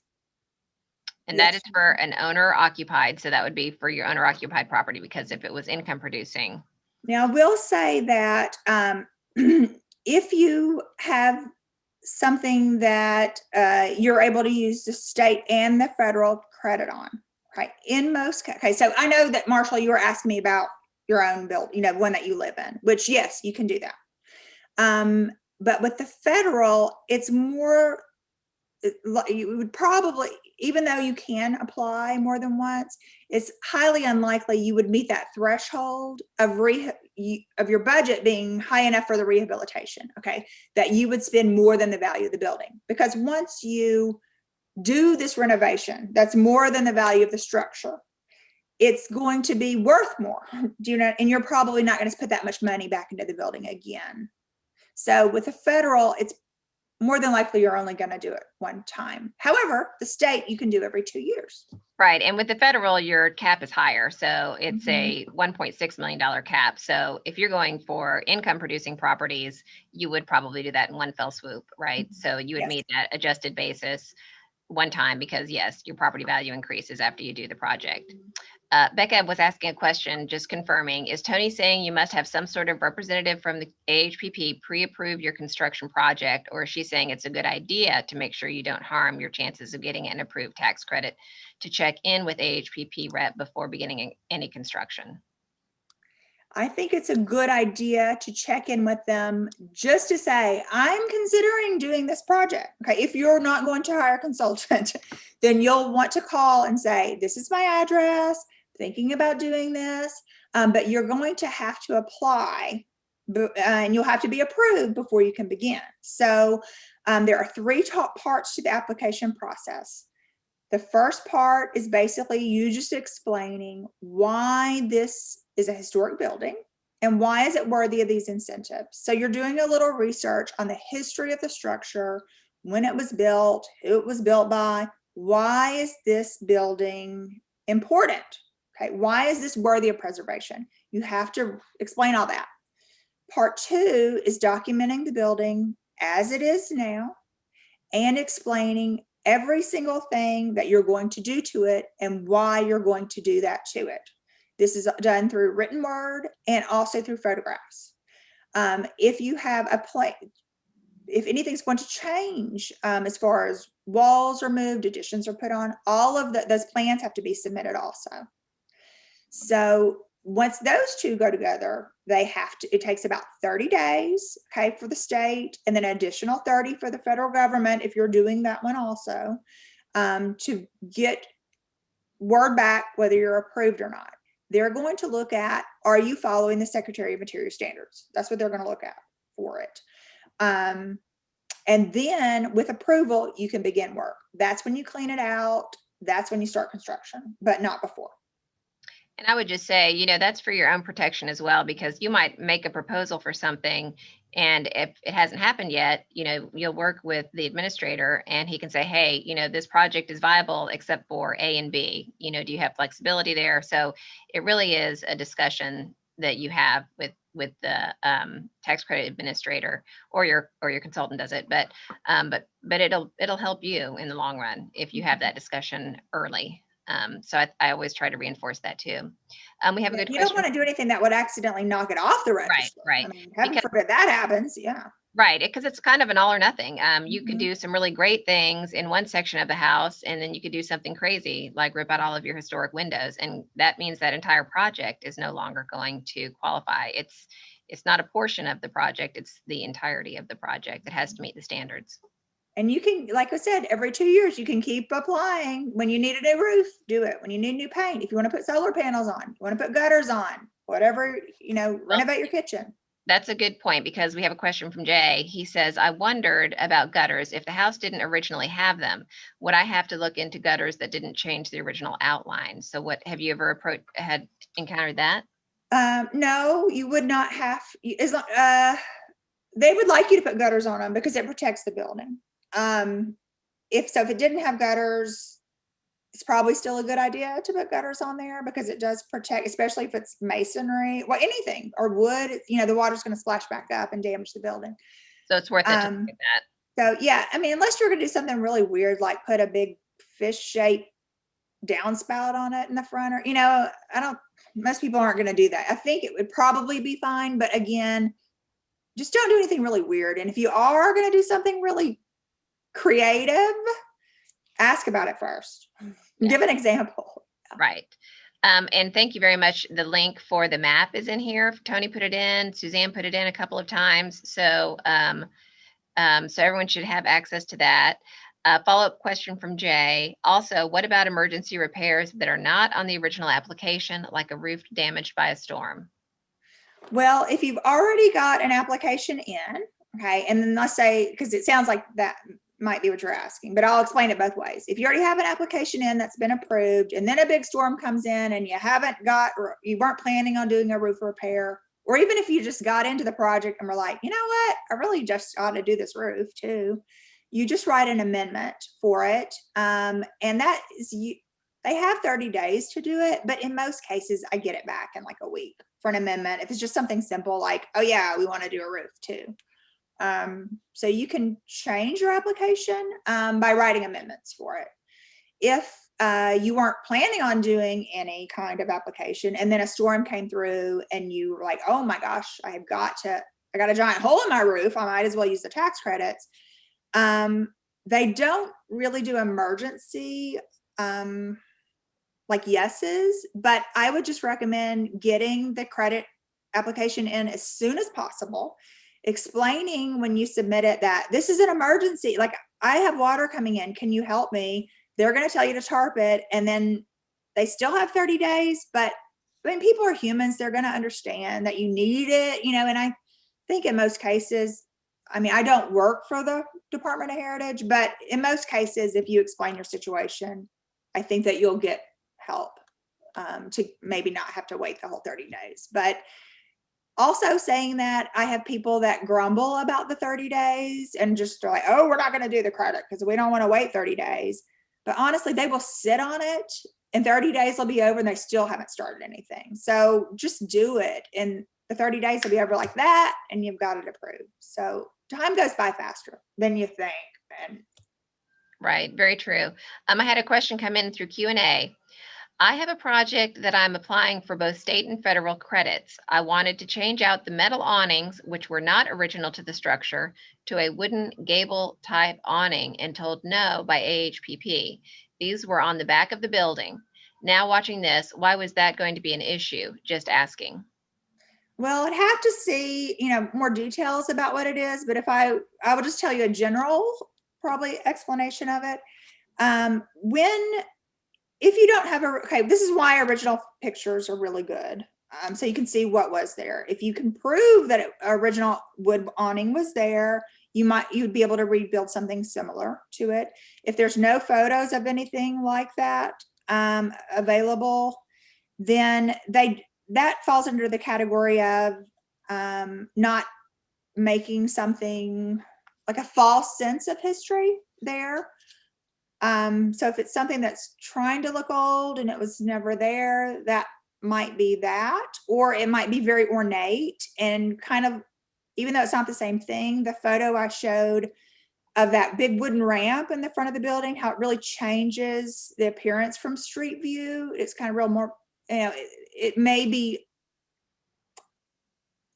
And that is for an owner occupied. So that would be for your owner occupied property, because if it was income producing. Now, I will say that if you have something that you're able to use the state and the federal credit on, right? Okay, so I know that, Marshall, you were asking me about your own build, one that you live in, which, yes, you can do that. But with the federal, it's more, you would probably, even though you can apply more than once, it's highly unlikely you would meet that threshold of your budget being high enough for the rehabilitation, okay, that you would spend more than the value of the building. Because once you do this renovation, that's more than the value of the structure, it's going to be worth more, and you're probably not going to put that much money back into the building again. So with the federal, it's more than likely you're only going to do it one time. However, the state, you can do every 2 years. Right. And with the federal, your cap is higher. So it's a $1.6 million cap. So if you're going for income producing properties, you would probably do that in one fell swoop, right? So you would meet that adjusted basis one time because, yes, your property value increases after you do the project. Becca was asking a question, just confirming, is Toni saying you must have some sort of representative from the AHPP pre-approve your construction project, or is she saying it's a good idea to make sure you don't harm your chances of getting an approved tax credit to check in with AHPP rep before beginning any construction? I think it's a good idea to check in with them just to say, I'm considering doing this project. Okay. If you're not going to hire a consultant, then you'll want to call and say, this is my address, thinking about doing this. But you're going to have to apply and you'll have to be approved before you can begin. So there are three top parts to the application process. The first part is basically you just explaining why this is a historic building and why is it worthy of these incentives. So you're doing a little research on the history of the structure, when it was built, who it was built by, why is this building important? Okay, why is this worthy of preservation? You have to explain all that. Part two is documenting the building as it is now and explaining every single thing that you're going to do to it and why you're going to do that to it. This is done through written word and also through photographs. If you have a plan, if anything's going to change as far as walls are moved, additions are put on, all of those plans have to be submitted also. So once those two go together, it takes about 30 days, okay, for the state, and then an additional 30 for the federal government, if you're doing that one also, to get word back whether you're approved or not. They're going to look at, are you following the Secretary of Interior standards? That's what they're going to look at for it. And then with approval, you can begin work. That's when you clean it out. That's when you start construction, but not before. And I would just say, that's for your own protection as well, because you might make a proposal for something. And if it hasn't happened yet, you'll work with the administrator and he can say, hey, this project is viable except for A and B. Do you have flexibility there? So it really is a discussion that you have with the tax credit administrator, or your consultant does it. But it'll help you in the long run if you have that discussion early. So I always try to reinforce that too. We have a good You question. don't want to do anything that would accidentally knock it off the register. Right. I mean, heaven forbid that happens. Yeah. Right, because it's kind of an all or nothing. You could do some really great things in one section of the house, and then you could do something crazy, like rip out all of your historic windows, and that means that entire project is no longer going to qualify. It's not a portion of the project; it's the entirety of the project that has to meet the standards. And you can, like I said, every 2 years, you can keep applying. When you need a new roof, do it. When you need new paint, if you want to put solar panels on, you want to put gutters on, whatever, renovate your kitchen. That's a good point, because we have a question from Jay. He says, I wondered about gutters. If the house didn't originally have them, would I have to look into gutters that didn't change the original outline? So have you ever encountered that? No, you would not have, they would like you to put gutters on them because it protects the building. If it didn't have gutters, it's probably still a good idea to put gutters on there because it does protect, especially if it's masonry, well, anything or wood, the water's going to splash back up and damage the building. So it's worth it to look at that. So yeah, I mean, unless you're going to do something really weird, like put a big fish shaped downspout on it in the front, or, most people aren't going to do that. I think it would probably be fine, but again, just don't do anything really weird. And if you are going to do something really creative, ask about it first. Yeah. Give an example. Right. And thank you very much. The link for the map is in here. Toni put it in, Suzanne put it in a couple of times. So, so everyone should have access to that. Follow-up question from Jay. Also, what about emergency repairs that are not on the original application, like a roof damaged by a storm? Well, if you've already got an application in, okay, and then let's say, because it sounds like that might be what you're asking, but I'll explain it both ways. If you already have an application in that's been approved, and then a big storm comes in and you weren't planning on doing a roof repair, or even if you just got into the project and were like, you know what, I really just ought to do this roof too, you just write an amendment for it. And that is, they have 30 days to do it, but in most cases, I get it back in like a week for an amendment. If it's just something simple like, oh yeah, we want to do a roof too. So you can change your application by writing amendments for it. If you weren't planning on doing any kind of application and then a storm came through and you were like, oh my gosh, I got a giant hole in my roof, I might as well use the tax credits. They don't really do emergency like yeses, but I would just recommend getting the credit application in as soon as possible, explaining when you submit it that this is an emergency. Like, I have water coming in. Can you help me? They're going to tell you to tarp it. And then they still have 30 days. But I mean, people are humans. They're going to understand that you need it, and I think in most cases, I mean, I don't work for the Department of Heritage, but in most cases, if you explain your situation, I think that you'll get help to maybe not have to wait the whole 30 days. But also saying that, I have people that grumble about the 30 days and just are like, oh, we're not going to do the credit because we don't want to wait 30 days. But honestly, they will sit on it and 30 days will be over and they still haven't started anything. So just do it. And the 30 days will be over like that and you've got it approved. So time goes by faster than you think. And Right, very true. I had a question come in through Q&A. I have a project that I'm applying for both state and federal credits. I wanted to change out the metal awnings, which were not original to the structure, to a wooden gable type awning and told no by AHPP. These were on the back of the building. Now watching this, why was that going to be an issue? Just asking. well, I'd have to see, more details about what it is, but I will just tell you a general probably explanation of it. When if you don't have okay, this is why original pictures are really good. So you can see what was there. If you can prove that original wood awning was there, you'd be able to rebuild something similar to it. If there's no photos of anything like that available, then that falls under the category of not making something like a false sense of history there. So if it's something that's trying to look old and it was never there, that might be that, or it might be very ornate and kind of, even though it's not the same thing, the photo I showed of that big wooden ramp in the front of the building, how it really changes the appearance from street view. It's kind of real more, it may be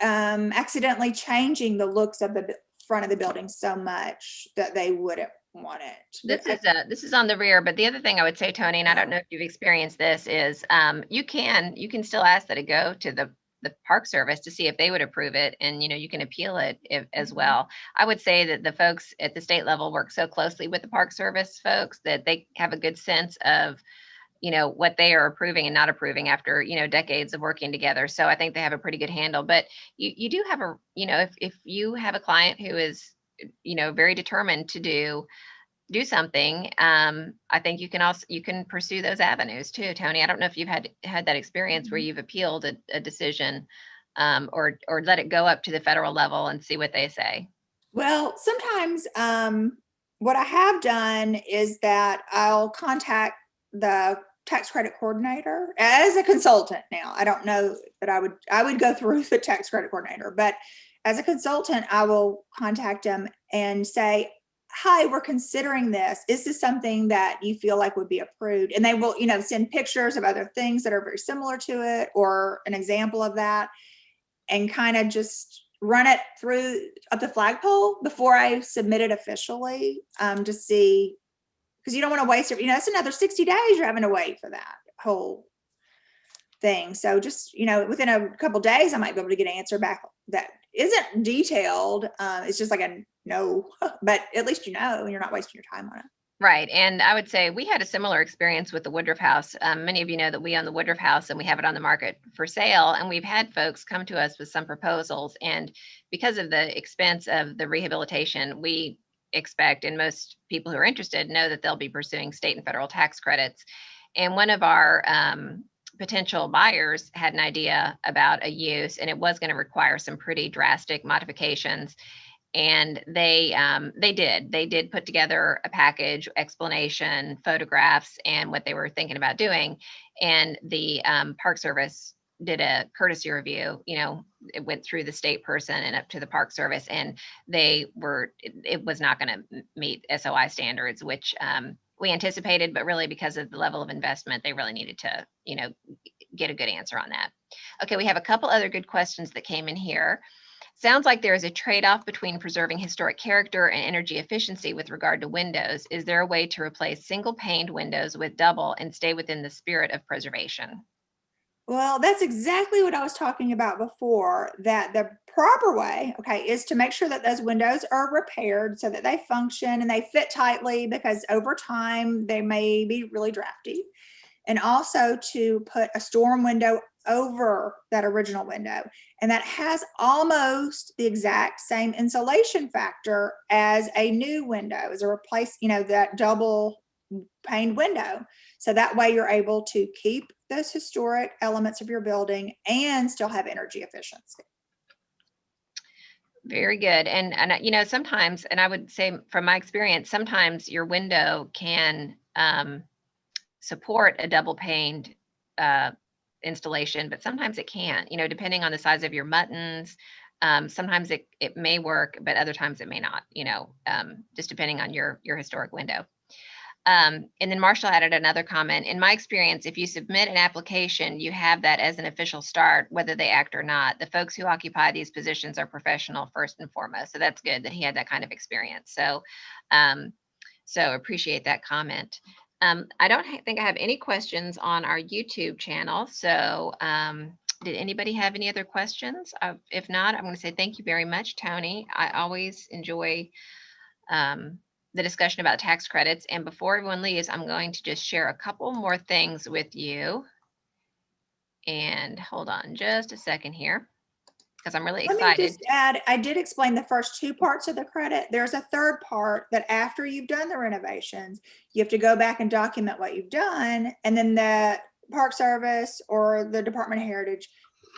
accidentally changing the looks of the front of the building so much that they wouldn't want it. But This is on the rear, but the other thing I would say, Tony, and I don't know if you've experienced this, is you can still ask that it go to the Park Service to see if they would approve it, and you can appeal it as well. I would say that the folks at the state level work so closely with the Park Service folks that they have a good sense of what they are approving and not approving after decades of working together. So I think they have a pretty good handle. But you do have a if you have a client who is very determined to do something, I think you can pursue those avenues too, Tony. I don't know if you've had that experience where you've appealed a decision, or let it go up to the federal level and see what they say. Well, sometimes what I have done is that I'll contact the tax credit coordinator as a consultant. Now, I don't know that I would go through the tax credit coordinator, but as a consultant, I will contact them and say, hi, we're considering this. Is this something that you feel like would be approved? And they will, send pictures of other things that are very similar to it or an example of that, and kind of just run it through up the flagpole before I submit it officially, to see, because you don't want to waste it. That's another 60 days you're having to wait for that whole thing. So just, within a couple days, I might be able to get an answer back that isn't detailed. It's just like a no, but at least and you're not wasting your time on it. Right. And I would say we had a similar experience with the Woodruff House. Many of you know that we own the Woodruff House and we have it on the market for sale. And we've had folks come to us with some proposals. And because of the expense of the rehabilitation, we expect, and most people who are interested know, that they'll be pursuing state and federal tax credits. And one of our potential buyers had an idea about a use, and it was going to require some pretty drastic modifications. And they did put together a package, explanation, photographs, and what they were thinking about doing. And the Park Service did a courtesy review. It went through the state person and up to the Park Service, and it was not going to meet SOI standards, which we anticipated, but really because of the level of investment, they really needed to get a good answer on that. Okay, we have a couple other good questions that came in here. Sounds like there is a trade-off between preserving historic character and energy efficiency with regard to windows. Is there a way to replace single-paned windows with double and stay within the spirit of preservation? Well, that's exactly what I was talking about before, that the proper way, okay, is to make sure that those windows are repaired so that they function and they fit tightly, because over time they may be really drafty. And also to put a storm window over that original window. And that has almost the exact same insulation factor as a new window, as a replace, that double paned window. So that way you're able to keep those historic elements of your building and still have energy efficiency. Very good. And sometimes, and I would say from my experience, sometimes your window can support a double paned uh, installation, but sometimes it can't, depending on the size of your muttons. Sometimes it may work, but other times it may not, just depending on your historic window. And then Marshall added another comment. In my experience, if you submit an application, you have that as an official start, whether they act or not. The folks who occupy these positions are professional first and foremost. So that's good that he had that kind of experience. So appreciate that comment. I don't think I have any questions on our YouTube channel. So did anybody have any other questions? If not, I'm going to say thank you very much, Toni. I always enjoy the discussion about tax credits. And before everyone leaves, I'm going to just share a couple more things with you. And hold on just a second here, because I'm really Let me excited. just add, I did explain the first two parts of the credit. There's a third part that after you've done the renovations, you have to go back and document what you've done. And then the Park Service or the Department of Heritage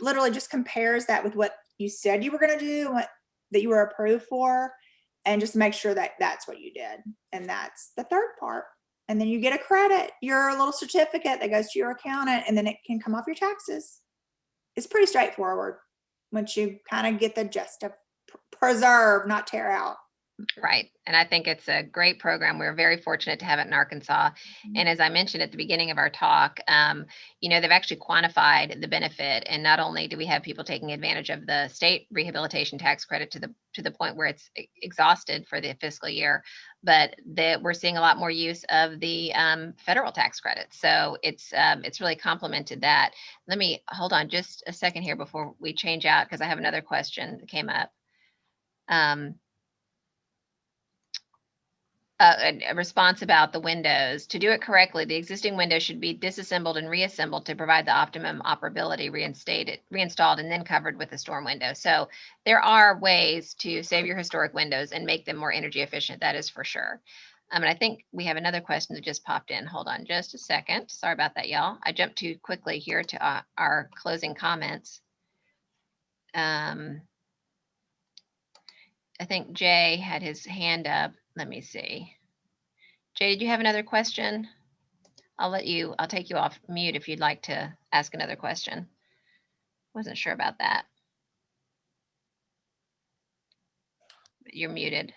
literally just compares that with what you said you were going to do, what that you were approved for, and just make sure that that's what you did. And that's the third part. And then you get a credit, your little certificate that goes to your accountant, and then it can come off your taxes. It's pretty straightforward once you kind of get the gist of preserve, not tear out. Right. And I think it's a great program. We're very fortunate to have it in Arkansas. And as I mentioned at the beginning of our talk, they've actually quantified the benefit. And not only do we have people taking advantage of the state rehabilitation tax credit to the point where it's exhausted for the fiscal year, but that we're seeing a lot more use of the federal tax credit. So it's really complemented that. Let me hold on just a second here before we change out, because I have another question that came up. A response about the windows. To do it correctly, the existing window should be disassembled and reassembled to provide the optimum operability, reinstalled, and then covered with a storm window. So there are ways to save your historic windows and make them more energy efficient. That is for sure. And I think we have another question that just popped in. Hold on just a second. Sorry about that, y'all. I jumped too quickly here to our closing comments. I think Jay had his hand up. Let me see. Jay, did you have another question? I'll take you off mute if you'd like to ask another question. Wasn't sure about that. You're muted.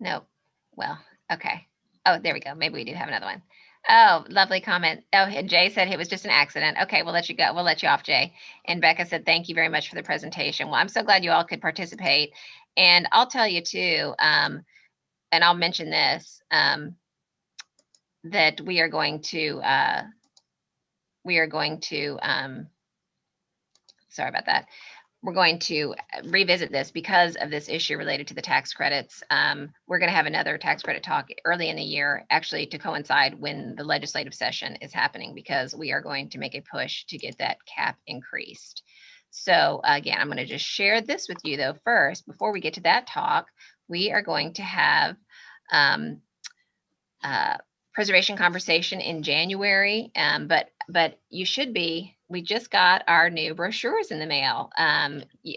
Nope. Well, okay. Oh, there we go. Maybe we do have another one. Oh, lovely comment. Oh, and Jay said it was just an accident. Okay, we'll let you go. We'll let you off, Jay. And Becca said, thank you very much for the presentation. Well, I'm so glad you all could participate. And I'll tell you too, and I'll mention this, that we are going to, sorry about that. We're going to revisit this because of this issue related to the tax credits. We're going to have another tax credit talk early in the year, actually to coincide when the legislative session is happening, because we are going to make a push to get that cap increased. So again, I'm going to just share this with you though first. Before we get to that talk, we are going to have preservation conversation in January, but you should be. We just got our new brochures in the mail.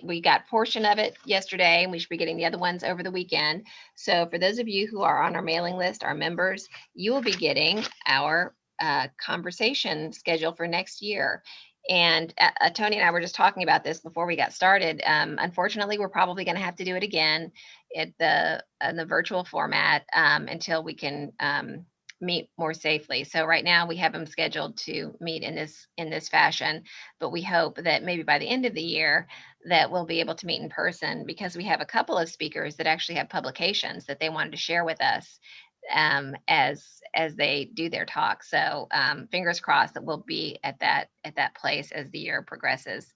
We got a portion of it yesterday, and we should be getting the other ones over the weekend. So for those of you who are on our mailing list, our members, you will be getting our conversation schedule for next year. And Toni and I were just talking about this before we got started. Unfortunately, we're probably going to have to do it again in the virtual format until we can meet more safely. So right now we have them scheduled to meet in this fashion, but we hope that maybe by the end of the year that we'll be able to meet in person, because we have a couple of speakers that actually have publications that they wanted to share with us as they do their talk. So fingers crossed that we'll be at that place as the year progresses.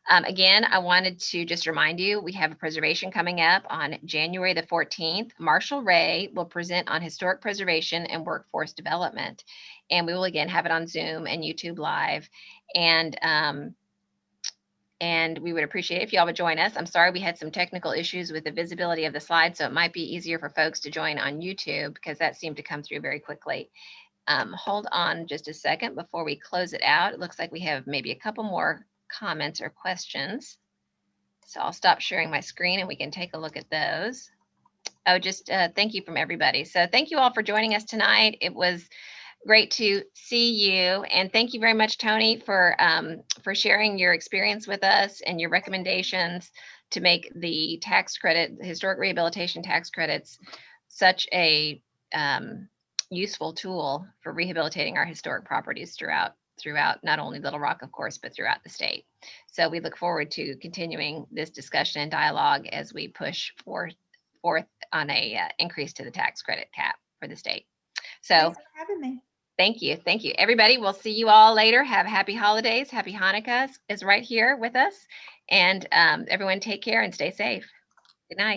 Again, I wanted to just remind you, we have a preservation coming up on January the 14th. Marshall Ray will present on historic preservation and workforce development. And we will again have it on Zoom and YouTube Live. And we would appreciate it if y'all would join us. I'm sorry we had some technical issues with the visibility of the slide, so it might be easier for folks to join on YouTube because that seemed to come through very quickly. Hold on just a second before we close it out. It looks like we have maybe a couple more comments or questions. So I'll stop sharing my screen and we can take a look at those. Oh, just thank you from everybody. So thank you all for joining us tonight. It was great to see you, and thank you very much, Toni, for sharing your experience with us and your recommendations to make the tax credit, the historic rehabilitation tax credits, such a useful tool for rehabilitating our historic properties throughout not only Little Rock, of course, but throughout the state. So we look forward to continuing this discussion and dialogue as we push forth on a increase to the tax credit cap for the state. So Thanks for having me. Thank you. Thank you. Everybody, we'll see you all later. Have happy holidays. Happy Hanukkah is right here with us. And everyone take care and stay safe. Good night.